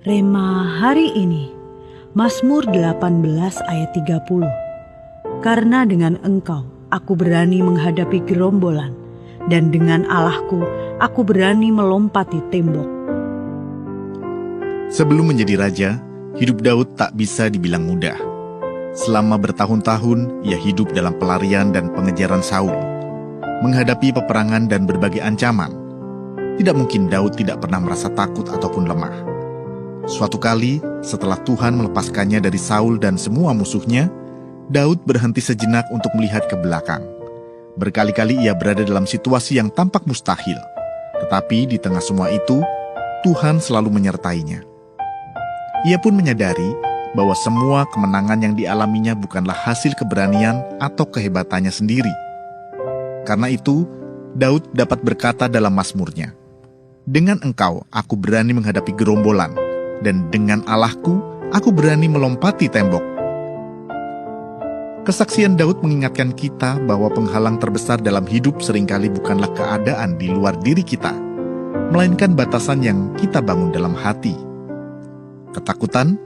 Rema hari ini, Mazmur 18 ayat 30. Karena dengan Engkau aku berani menghadapi gerombolan, dan dengan Allahku aku berani melompati tembok. Sebelum menjadi raja, hidup Daud tak bisa dibilang mudah. Selama bertahun-tahun, ia hidup dalam pelarian dan pengejaran Saul, menghadapi peperangan dan berbagai ancaman. Tidak mungkin Daud tidak pernah merasa takut ataupun lemah. Suatu kali, setelah Tuhan melepaskannya dari Saul dan semua musuhnya, Daud berhenti sejenak untuk melihat ke belakang. Berkali-kali ia berada dalam situasi yang tampak mustahil, tetapi di tengah semua itu, Tuhan selalu menyertainya. Ia pun menyadari bahwa semua kemenangan yang dialaminya bukanlah hasil keberanian atau kehebatannya sendiri. Karena itu, Daud dapat berkata dalam mazmurnya, "Dengan Engkau aku berani menghadapi gerombolan, dan dengan Allahku aku berani melompati tembok." Kesaksian Daud mengingatkan kita bahwa penghalang terbesar dalam hidup seringkali bukanlah keadaan di luar diri kita, melainkan batasan yang kita bangun dalam hati. Ketakutan,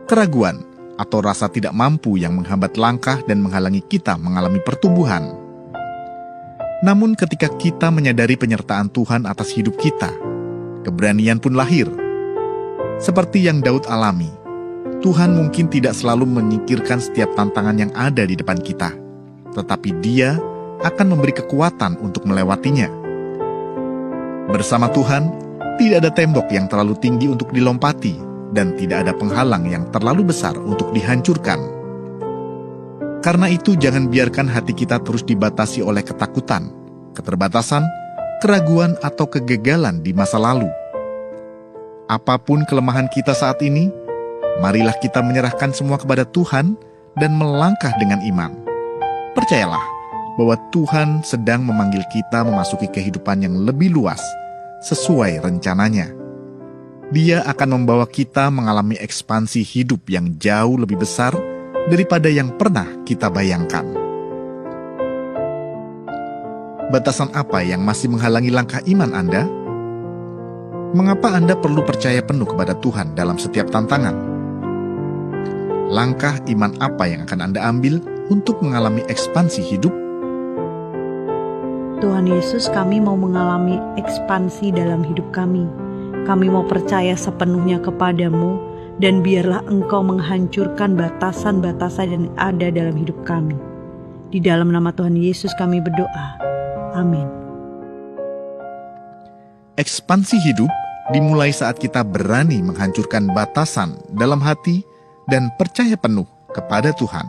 keraguan, atau rasa tidak mampu yang menghambat langkah dan menghalangi kita mengalami pertumbuhan. Namun ketika kita menyadari penyertaan Tuhan atas hidup kita, keberanian pun lahir. Seperti yang Daud alami, Tuhan mungkin tidak selalu menyingkirkan setiap tantangan yang ada di depan kita, tetapi Dia akan memberi kekuatan untuk melewatinya. Bersama Tuhan, tidak ada tembok yang terlalu tinggi untuk dilompati, dan tidak ada penghalang yang terlalu besar untuk dihancurkan. Karena itu, jangan biarkan hati kita terus dibatasi oleh ketakutan, keterbatasan, keraguan, atau kegagalan di masa lalu. Apapun kelemahan kita saat ini, marilah kita menyerahkan semua kepada Tuhan dan melangkah dengan iman. Percayalah bahwa Tuhan sedang memanggil kita memasuki kehidupan yang lebih luas, sesuai rencananya. Dia akan membawa kita mengalami ekspansi hidup yang jauh lebih besar daripada yang pernah kita bayangkan. Batasan apa yang masih menghalangi langkah iman Anda? Mengapa Anda perlu percaya penuh kepada Tuhan dalam setiap tantangan? Langkah iman apa yang akan Anda ambil untuk mengalami ekspansi hidup? Tuhan Yesus, kami mau mengalami ekspansi dalam hidup kami. Kami mau percaya sepenuhnya kepadamu, dan biarlah Engkau menghancurkan batasan-batasan yang ada dalam hidup kami. Di dalam nama Tuhan Yesus kami berdoa. Amin. Ekspansi hidup dimulai saat kita berani menghancurkan batasan dalam hati dan percaya penuh kepada Tuhan.